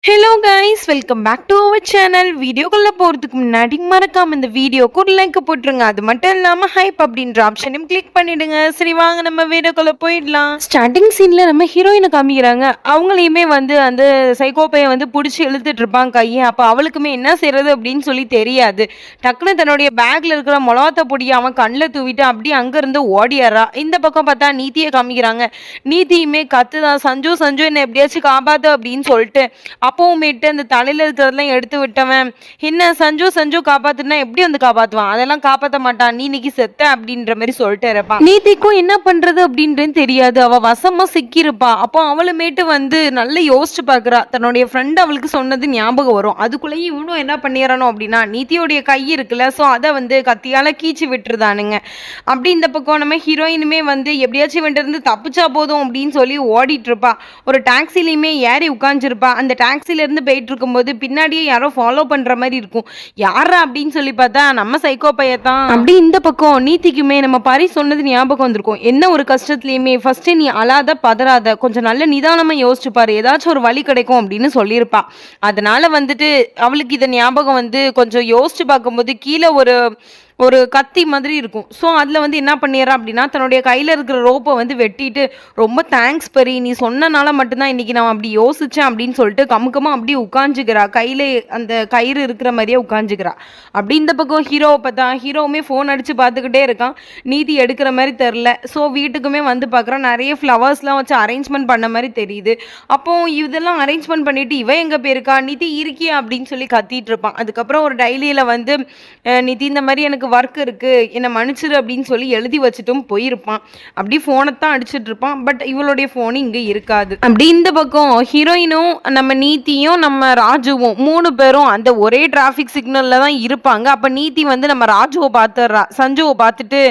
Hello guys, welcome back to our channel. வீடியோக்குள்ளே போகிறதுக்கு முன்னாடி மறக்காம இந்த வீடியோக்கு ஒரு லைக் போட்டுருங்க. அது மட்டும் இல்லாமல் ஹைப் அப்படின்ற ஆப்ஷனையும் கிளிக் பண்ணிடுங்க. சரி, வாங்க நம்ம வீடியோக்குள்ளே போயிடலாம். ஸ்டார்டிங் சீனில் நம்ம ஹீரோயினை காமிக்கிறாங்க. அவங்களையுமே வந்து அந்த சைக்கோப்பையை வந்து பிடிச்சி இழுத்துட்டு இருப்பாங்க கையை. அப்போ அவளுக்குமே என்ன செய்யறது அப்படின்னு சொல்லி தெரியாது. டக்குன்னு தன்னுடைய பேக்கில் இருக்கிற மொளகாத்த பொடியை அவன் கண்ணில் தூவிட்டு அப்படியே அங்கேருந்து ஓடியாரா. இந்த பக்கம் பார்த்தா நீத்தியை காமிக்கிறாங்க. நீத்தியுமே கத்துதான், சஞ்சு சஞ்சு என்னை எப்படியாச்சும் காப்பாத்து அப்படின்னு சொல்லிட்டு அப்பவுமேட்டு அந்த தலையில இருக்கிறதெல்லாம் எடுத்து விட்டவன், என்ன சஞ்சு சஞ்சு காப்பாத்துனா எப்படி வந்து காப்பாத்துவான், அதெல்லாம் காப்பாற்ற மாட்டான், நீ இன்னைக்கு செத்த அப்படின்ற மாதிரி சொல்லிட்டு இருப்பான். நீதிக்கும் என்ன பண்றது அப்படின்றது தெரியாது. அவ வசமா சிக்கிருப்பா. அப்போ அவளுமேட்டு வந்து நல்லா யோசிச்சு பாக்குறா. தன்னுடைய ஃப்ரெண்ட் அவளுக்கு சொன்னது ஞாபகம் வரும். அதுக்குள்ளேயும் இவனும் என்ன பண்ணிடறானோ அப்படின்னா, நீதியோடைய கை இருக்குல்ல, ஸோ அதை வந்து கத்தியால கீச்சு விட்டுருதானுங்க. அப்படி இந்த பக்கம் நம்ம ஹீரோயினுமே வந்து எப்படியாச்சும் வந்துட்டு இருந்து தப்பிச்சா போதும் அப்படின்னு சொல்லி ஓடிட்டு இருப்பா. ஒரு டாக்ஸிலையுமே ஏறி உட்காந்துருப்பா. அந்த டாக்ஸி இருந்து போயிட்டு இருக்கும்போது பின்னாடியே யாரோ ஃபாலோ பண்ற மாதிரி இருக்கும். யாரா அப்படின்னு சொல்லி பார்த்தா நம்ம சைக்கோ பையத்தான். அப்படி இந்த பக்கம் நீதிக்குமே நம்ம பாரி சொன்னது ஞாபகம் வந்திருக்கும். என்ன ஒரு கஷ்டத்துலயுமே ஃபர்ஸ்ட் நீ அழாத பதறாத, கொஞ்சம் நல்ல நிதானமா யோசிச்சு பாரு, ஏதாச்சும் ஒரு வழி கிடைக்கும் அப்படின்னு சொல்லியிருப்பா. அதனால வந்துட்டு அவளுக்கு இதை ஞாபகம் வந்து கொஞ்சம் யோசிச்சு பார்க்கும்போது கீழே ஒரு ஒரு கத்தி மாதிரி இருக்கும். ஸோ அதில் வந்து என்ன பண்ணிடுறா அப்படின்னா, தன்னுடைய கையில் இருக்கிற ரோப்பை வந்து வெட்டிட்டு, ரொம்ப தேங்க்ஸ் பரி, நீ சொன்னனால மட்டும்தான் இன்றைக்கி நான் அப்படி யோசித்தேன் அப்படின்னு சொல்லிட்டு கமுக்கமாக அப்படியே உட்காந்துக்கிறா. கையில் அந்த கயிறு இருக்கிற மாதிரியே உட்காந்துக்கிறா. அப்படி இந்த பக்கம் ஹீரோவை பார்த்தா ஹீரோவுமே ஃபோன் அடித்து பார்த்துக்கிட்டே இருக்கான். நீதி எடுக்கிற மாதிரி தெரில. ஸோ வீட்டுக்குமே வந்து பார்க்குறான். நிறைய ஃப்ளவர்ஸ்லாம் வச்சு அரேஞ்ச்மெண்ட் பண்ண மாதிரி தெரியுது. அப்போது இதெல்லாம் அரேஞ்ச்மெண்ட் பண்ணிவிட்டு இவன் எங்கே போயிருக்கா, நிதி இருக்கியா அப்படின்னு சொல்லி கத்திட்டு இருப்பான். அதுக்கப்புறம் ஒரு டைரியில் வந்து நிதி இந்த மாதிரி எனக்கு ஒர்க் இருக்குது, என்னை மன்னிச்சிரு அப்படின்னு சொல்லி எழுதி வச்சுட்டும் போயிருப்பான். அப்படி ஃபோனை தான் அடிச்சுட்டு இருப்பான். பட் இவளுடைய ஃபோனு இங்கே இருக்காது. அப்படி இந்த பக்கம் ஹீரோயினும் நம்ம நீத்தியும் நம்ம ராஜுவும் 3 பேரும் அந்த ஒரே டிராஃபிக் சிக்னலில் தான் இருப்பாங்க. அப்போ நீத்தி வந்து நம்ம ராஜுவை பார்த்துடுறா. சஞ்சுவை பார்த்துட்டு,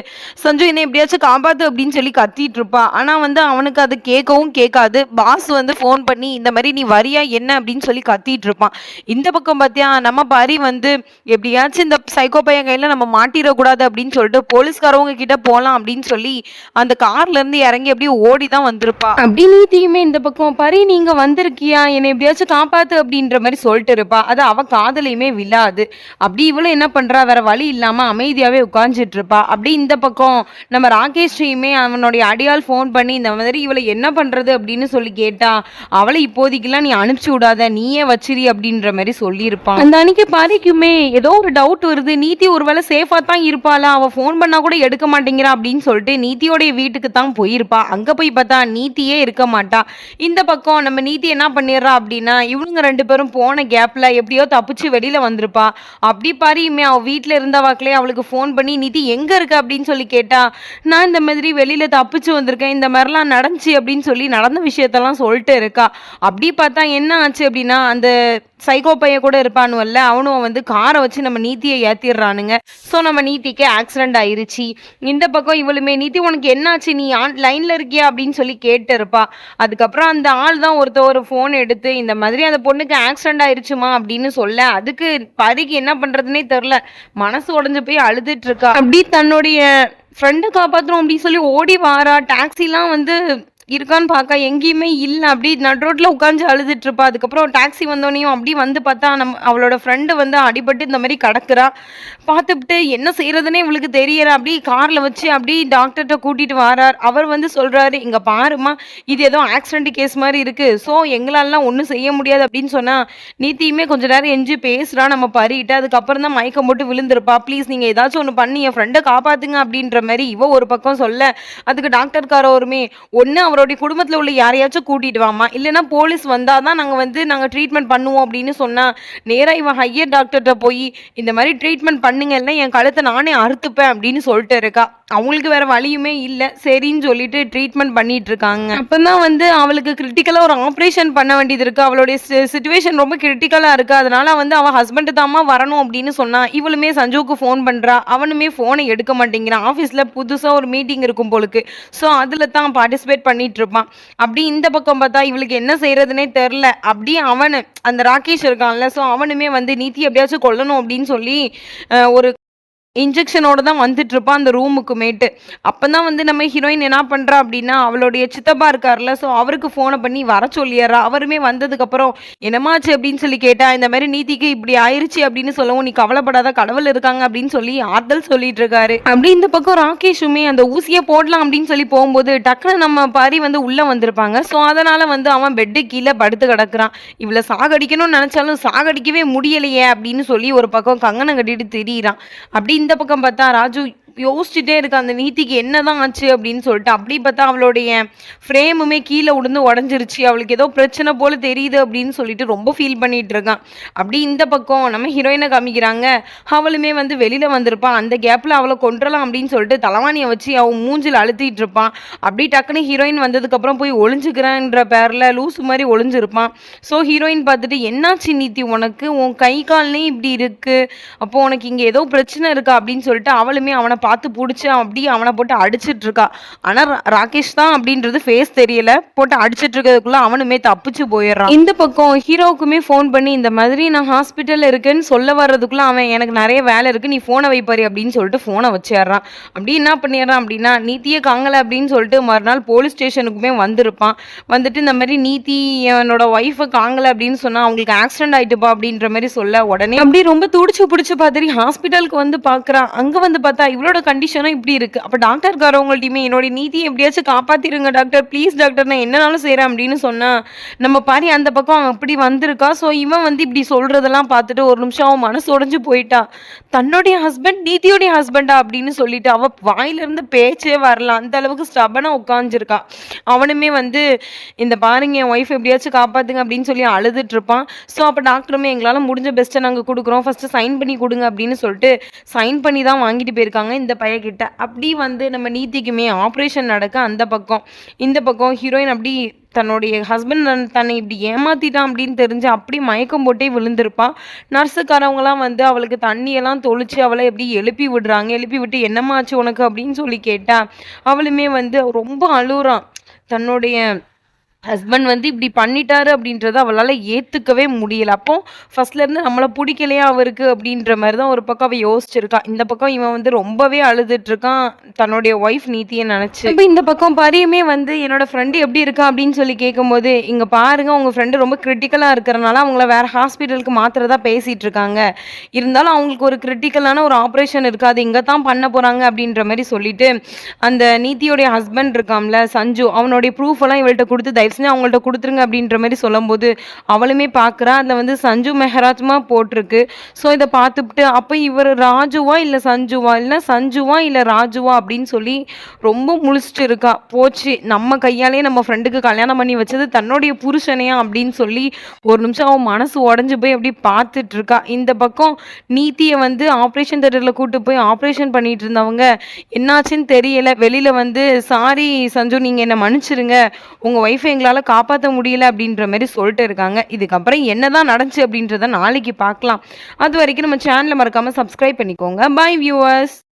சஞ்சு என்னை எப்படியாச்சும் காப்பாற்று அப்படின்னு சொல்லி கத்திட்டு இருப்பா. ஆனால் வந்து அவனுக்கு அது கேட்கவும் கேட்காது. பாஸ் வந்து ஃபோன் பண்ணி இந்த மாதிரி நீ வரியா என்ன அப்படின்னு சொல்லி கத்திட்டு இருப்பான். இந்த பக்கம் பார்த்தியா நம்ம பாரி வந்து எப்படியாச்சும் இந்த சைக்கோ பையன் கையில் நம்ம மாட்டிடக்கூடாது அப்படின்னு சொல்லிட்டு போலீஸ்காரவங்க கிட்ட போகலாம் அப்படின்னு சொல்லி அந்த கார்ல இருந்து இறங்கி அப்படியே ஓடி தான் வந்திருப்பா. அப்படி நீத்தியுமே இந்த பக்கம் பரி நீங்க வந்திருக்கியா, என்னை எப்படியாச்சும் காப்பாத்து அப்படின்ற மாதிரி சொல்லிட்டு இருப்பா. அது அவ காதலையுமே விழாது. அப்படி இவளும் என்ன பண்றா, வேற வழி இல்லாம அமைதியாவே உட்கார்ந்துட்டு இருப்பா. அப்படி இந்த பக்கம் நம்ம ராகேஷ்டையுமே அவனுடைய அடியால் ஃபோன் பண்ணி இந்த மாதிரி இவளை என்ன பண்றது அப்படின்னு சொல்லி கேட்டா, அவளை இப்போதைக்கெல்லாம் நீ அனுப்பிச்சு விடாத, நீயே வச்சிரி அப்படின்ற மாதிரி சொல்லியிருப்பான். அந்த அன்னைக்கு பாரிக்குமே ஏதோ ஒரு டவுட் வருது. நீத்தி ஒருவேளை சேஃபா தான் இருப்பாளா, அவ ஃபோன் பண்ணா கூட எடுக்க மாட்டேங்கிறா அப்படின்னு சொல்லிட்டு நீத்தியோடைய வீட்டுக்கு தான் போயிருப்பா. அங்க போய் பார்த்தா நீத்தியே இருக்க மாட்டா. இந்த பக்கம் நம்ம நீத்தி என்ன பண்ணிடுறா அப்படின்னா, இவனுங்க 2 பேரும் போன கேப்ல எப்படியோ தப்பிச்சு வெளியில வந்திருப்பா. அப்படி பாரியுமே அவ வீட்டுல இருந்தவாக்களே அவளுக்கு ஃபோன் பண்ணி நீத்தி எங்க இருக்க அப்படின்னு சொல்லி கேட்டா, நான் இந்த மாதிரி வெளியில தப்பிச்சு வந்திருக்கேன், இந்த மாதிரிலாம் நடந்துச்சு அப்படின்னு சொல்லி நடந்த விஷயத்தெல்லாம் சொல்லிட்டு இருக்கா. அப்படி பார்த்தா என்ன ஆச்சு அப்படின்னா, அந்த சைக்கோ பையன் கூட இருப்பானுவல்ல, அவனும் வந்து காரை வச்சு நம்ம நீத்தியை ஏற்றிடுறானுங்க. ஸோ நம்ம நீத்திக்கு ஆக்சிடென்ட் ஆயிருச்சு. இந்த பக்கம் இவளுமே நீத்தி உனக்கு என்னாச்சு, நீ லைனில் இருக்கியா அப்படின்னு சொல்லி கேட்டு இருப்பா. அதுக்கப்புறம் அந்த ஆள் தான் ஒரு ஃபோன் எடுத்து இந்த மாதிரி அந்த பொண்ணுக்கு ஆக்சிடென்ட் ஆயிருச்சுமா அப்படின்னு சொல்ல, அதுக்கு பரிக்கு என்ன பண்ணுறதுனே தெரில, மனசு உடஞ்சு போய் அழுதுட்டு இருக்கா. அப்படி தன்னுடைய ஃப்ரெண்டை காப்பாற்றணும் அப்படின்னு சொல்லி ஓடி வாரா. டாக்ஸிலாம் வந்து இருக்கான்னு பார்க்க எங்கேயுமே இல்லை. அப்படி நடு ரோட்டில் உட்காந்து அழுதுட்டு இருப்பா. அதுக்கப்புறம் டாக்ஸி வந்தோடனையும் அப்படி வந்து பார்த்தா அவளோட ஃப்ரெண்டு வந்து அடிபட்டு இந்த மாதிரி கிடக்குறா. பார்த்துட்டு என்ன செய்யறதுன்னே இவளுக்கு தெரியற. அப்படி காரில் வச்சு அப்படி டாக்டர்கிட்ட கூட்டிட்டு வரார். அவர் வந்து சொல்றாரு, இங்க பாருமா, இது ஏதோ ஆக்சிடென்ட் கேஸ் மாதிரி இருக்கு, ஸோ எங்களாலாம் ஒன்றும் செய்ய முடியாது அப்படின்னு சொன்னா, நீத்தியுமே கொஞ்ச நேரம் எஞ்சி பேசுறா நம்ம பறிட்டு. அதுக்கப்புறம் தான் மயக்கம் போட்டு விழுந்திருப்பா. ப்ளீஸ் நீங்க ஏதாச்சும் ஒன்று பண்ணி என் ஃப்ரெண்டை காப்பாத்துங்க அப்படின்ற மாதிரி இவ ஒரு பக்கம் சொல்ல, அதுக்கு டாக்டர்காரவருமே ஒன்று அவருடைய குடும்பத்தில் உள்ள யாரையாச்சும் கூட்டிட்டு வாமா, இல்லைன்னா போலீஸ் வந்தாதான் நாங்கள் ட்ரீட்மெண்ட் பண்ணுவோம் அப்படின்னு சொன்னா, நேராக இவன் ஹையர் டாக்டர்கிட்ட போய் இந்த மாதிரி ட்ரீட்மெண்ட் பண்ணுங்கன்னா என் கழுத்தை நானே அறுத்துப்பேன் அப்படின்னு சொல்லிட்டு இருக்கா. அவங்களுக்கு வேற வழியுமே இல்லை. சரின்னு சொல்லிட்டு ட்ரீட்மெண்ட் பண்ணிட்டு இருக்காங்க. அப்பதான் வந்து அவளுக்கு கிரிட்டிக்கலாக ஒரு ஆப்ரேஷன் பண்ண வேண்டியது இருக்கு. அவளுடைய சிச்சுவேஷன் ரொம்ப கிரிட்டிக்கலாக இருக்கு. அதனால வந்து அவன் ஹஸ்பண்டு தாமா வரணும் அப்படின்னு சொன்னா, இவளுமே சஞ்சுவுக்கு ஃபோன் பண்றா. அவனுமே ஃபோனை எடுக்க மாட்டேங்கிறான். ஆஃபீஸில் புதுசாக ஒரு மீட்டிங் இருக்கும் போலுக்கு. ஸோ அதில் தான் பார்ட்டிசிபேட் பண்ணிட்டு இருப்பான். அப்படி இந்த பக்கம் பார்த்தா இவளுக்கு என்ன செய்யறதுனே தெரில. அப்படியே அவனு அந்த ராகேஷ் இருக்கான்ல, ஸோ அவனுமே வந்து நீத்தி எப்படியாச்சும் கொல்லணும் அப்படின்னு சொல்லி ஒரு இன்ஜெக்ஷனோட தான் வந்துட்டு இருப்பா அந்த ரூமுக்குமேட்டு. அப்பதான் வந்து நம்ம ஹீரோயின் என்ன பண்றா அப்படின்னா, அவளுடைய சித்தப்பா இருக்கார்ல, ஸோ அவருக்கு ஃபோன பண்ணி வர சொல்லிர்றா. அவருமே வந்ததுக்கப்புறம், "என்னம்மாச்சு?" அப்படின்னு சொல்லி கேட்டா, "இந்த மாரி நீதிக்கு இப்படி ஆயிருச்சு" அப்படின்னு சொல்லவும், "நீ கவலைப்படாத கடவுள் இருக்காங்க" அப்படின்னு சொல்லி ஆறுதல் சொல்லிட்டு இருக்காரு. அப்படி இந்த பக்கம் ராகேஷுமே அந்த ஊசிய போடலாம் அப்படின்னு சொல்லி போகும்போது, டக்குனு நம்ம பரி வந்து உள்ள வந்திருப்பாங்க. ஸோ அதனால வந்து அவன் பெட்டு கீழ படுத்து கிடக்குறான். இவள சாகடிக்கணும்னு நெனச்சாலும் சாகடிக்கவே முடியலையே அப்படின்னு சொல்லி ஒரு பக்கம் கங்கணம் கட்டிட்டு திரியிறான். அப்படி இந்த பக்கம் பார்த்தா ராஜு யோசிச்சுட்டே இருக்கா அந்த நீதிக்கு என்னதான் ஆச்சு அப்படின்னு சொல்லிட்டு. அப்படி பார்த்தா அவளுடைய ஃப்ரேமுமே கீழே விழுந்து உடஞ்சிருச்சு. அவளுக்கு ஏதோ பிரச்சனை போல தெரியுது அப்படின்னு சொல்லிட்டு ரொம்ப ஃபீல் பண்ணிட்டு இருக்கான். அப்படி இந்த பக்கம் நம்ம ஹீரோயினை காமிக்கிறாங்க. அவளுமே வந்து வெளியில வந்திருப்பான். அந்த கேப்ல அவளை கொன்றலாம் அப்படின்னு சொல்லிட்டு தலைவாணியை வச்சு அவன் மூஞ்சில் அழுத்திட்டு இருப்பான். அப்படி டக்குன்னு ஹீரோயின் வந்ததுக்கப்புறம் போய் ஒளிஞ்சுக்கிறேன்ற பேரில் லூசு மாதிரி ஒளிஞ்சிருப்பான். ஸோ ஹீரோயின் பார்த்துட்டு, "என்னாச்சு நீதி உனக்கு? உன் கை கால்லையும் இப்படி இருக்கு. அப்போ உனக்கு இங்கே ஏதோ பிரச்சனை இருக்கா?" அப்படின்னு சொல்லிட்டு அவளுமே அவனை பார்த்து புடிச்சு அப்படியே அவனை போட்டு அடிச்சிட்டு இருக்கா. ஆனா ராகேஷ் தான் அப்படின்றது ஃபேஸ் தெரியல. போட்டு அடிச்சிட்டு இருக்கிறதுக்குள்ள அவனுமே தப்பிச்சு போயிடுறான். இந்த பக்கம் ஹீரோவுக்குமே ஃபோன் பண்ணி, "இந்த மாதிரி நான் ஹாஸ்பிட்டல்ல இருக்கேன்னு சொல்ல வர்றதுக்குள்ள அவன் எனக்கு நிறைய வேலை இருக்கு, நீ ஃபோனை வைப்பாரு" அப்படின்னு சொல்லிட்டு ஃபோனை வச்சிடுறான். அப்படி என்ன பண்ணிடுறான் அப்படின்னா, நீத்தியே காங்கல அப்படின்னு சொல்லிட்டு மறுநாள் போலீஸ் ஸ்டேஷனுக்குமே வந்திருப்பான். வந்துட்டு இந்த மாதிரி நீத்தி என்னோட ஒய்ஃபை காங்கல அப்படின்னு சொன்னா அவங்களுக்கு ஆக்சிடென்ட் ஆயிட்டுப்பா அப்படின்ற மாதிரி சொல்ல, உடனே அப்படியே ரொம்ப துடிச்சு பிடிச்சு பார்த்துட்டு ஹாஸ்பிட்டலுக்கு வந்து பார்க்குறான். அங்க வந்து பார்த்தா இவ்வளோ கண்டிஷனும் இப்படி இருக்கு. அப்ப டாக்டர்காரவங்கள்ட்டயுமே, "என்னோட நீதியை எப்படியாச்சும் காப்பாத்திருங்க டாக்டர், ப்ளீஸ் டாக்டர், நான் என்னனாலும் செய்றேன்" அப்படின்னு சொன்னா, நம்ம பாரி அந்த பக்கம் அவன் அப்படி வந்திருக்கா. ஸோ இவன் வந்து இப்படி சொல்றதெல்லாம் பார்த்துட்டு ஒரு நிமிஷம் அவன் மனசு உடைஞ்சு போயிட்டா. தன்னுடைய ஹஸ்பண்ட் நீதியோடைய ஹஸ்பண்டா அப்படின்னு சொல்லிட்டு அவ வாயிலிருந்து பேச்சே வரல. அந்த அளவுக்கு ஸ்டபனா உட்காந்துருக்கா. அவனுமே வந்து, "இந்த பாருங்க என் ஒய்ஃப் எப்படியாச்சும் காப்பாத்துங்க" அப்படின்னு சொல்லி அழுதுட்டு இருப்பான். ஸோ அப்போ டாக்டருமே, "எங்களால் முடிஞ்ச பெஸ்ட்டை நாங்கள் கொடுக்குறோம், ஃபர்ஸ்ட் சைன் பண்ணி கொடுங்க" அப்படின்னு சொல்லிட்டு சைன் பண்ணி தான் வாங்கிட்டு போயிருக்காங்க இந்த பையன்கிட்ட. அப்படி வந்து நம்ம நீதிக்குமே ஆப்ரேஷன் நடக்க அந்த பக்கம், இந்த பக்கம் ஹீரோயின் அப்படி தன்னுடைய ஹஸ்பண்ட் தன்னை இப்படி ஏமாத்திட்டான் அப்படின்னு தெரிஞ்சு அப்படி மயக்கம் போட்டே விழுந்திருப்பான். நர்ஸுக்காரவங்களாம் வந்து அவளுக்கு தண்ணியெல்லாம் தொளிச்சு அவளை எப்படி எழுப்பி விடுறாங்க. எழுப்பி விட்டு, "என்னம்மாச்சு உனக்கு?" அப்படின்னு சொல்லி கேட்டா, அவளுமே வந்து ரொம்ப அழுறான். தன்னுடைய ஹஸ்பண்ட் வந்து இப்படி பண்ணிட்டாரு அப்படின்றத அவளால் ஏற்றுக்கவே முடியல. அப்போ ஃபர்ஸ்ட்லேருந்து நம்மளை பிடிக்கலையா அவருக்கு அப்படின்ற மாதிரி தான் ஒரு பக்கம் அவள் யோசிச்சிருக்கா. இந்த பக்கம் இவன் வந்து ரொம்பவே அழுதுட்ருக்கான் தன்னுடைய ஒய்ஃப் நீத்தியை நினச்சி. இப்போ இந்த பக்கம் பரியுமே வந்து, "என்னோட ஃப்ரெண்டு எப்படி இருக்கா?" அப்படின்னு சொல்லி கேட்கும்போது, "இங்கே பாருங்க உங்கள் ஃப்ரெண்டு ரொம்ப கிரிட்டிக்கலாக இருக்கிறனால அவங்கள வேறு ஹாஸ்பிட்டலுக்கு மாத்திரதா பேசிகிட்டு இருக்காங்க. இருந்தாலும் அவங்களுக்கு ஒரு கிரிட்டிக்கலான ஒரு ஆப்ரேஷன் இருக்குது, அது இங்கே தான் பண்ண போகிறாங்க" அப்படின்ற மாதிரி சொல்லிட்டு அந்த நீத்தியோடைய ஹஸ்பண்ட் இருக்காம்ல சஞ்சு, அவனுடைய ப்ரூஃப் எல்லாம் இவள்கிட்ட கொடுத்து தயவு செஞ்சு அவங்கள்ட்ட கொடுத்துருங்க அப்படின்ற மாதிரி சொல்லும்போது அவளுமே பார்க்குறா. அதில் வந்து சஞ்சு மெஹராஜ்மா போட்டிருக்கு. ஸோ இதை பார்த்துட்டு, அப்போ இவர் ராஜுவா இல்லை சஞ்சுவா, இல்லை சஞ்சுவா இல்லை ராஜுவா அப்படின்னு சொல்லி ரொம்ப முழிச்சிட்டு இருக்கா. போச்சு, நம்ம கையாலே நம்ம ஃப்ரெண்டுக்கு கல்யாணம் பண்ணி வச்சது தன்னுடைய புருஷனையா அப்படின்னு சொல்லி ஒரு நிமிஷம் அவன் மனசு உடஞ்சி போய் அப்படி பார்த்துட்டு இருக்கா. இந்த பக்கம் நீத்தியை வந்து ஆப்ரேஷன் தேட்டரில் கூட்டு போய் ஆப்ரேஷன் பண்ணிட்டு இருந்தவங்க, என்னாச்சுன்னு தெரியல, வெளியில் வந்து, "சாரி சஞ்சு, நீங்கள் என்னை மன்னிச்சிருங்க, உங்கள் ஒய்ஃபை எங்களால் காப்பாற்ற முடியல" அப்படின்ற மாதிரி சொல்லிட்டு இருக்காங்க. இதுக்கப்புறம் என்னதான் நடந்துச்சு அப்படின்றத நாளைக்கு பார்க்கலாம். அது வரைக்கும் நம்ம சேனலை மறக்காமல் சப்ஸ்கிரைப் பண்ணிக்கோங்க. Bye viewers.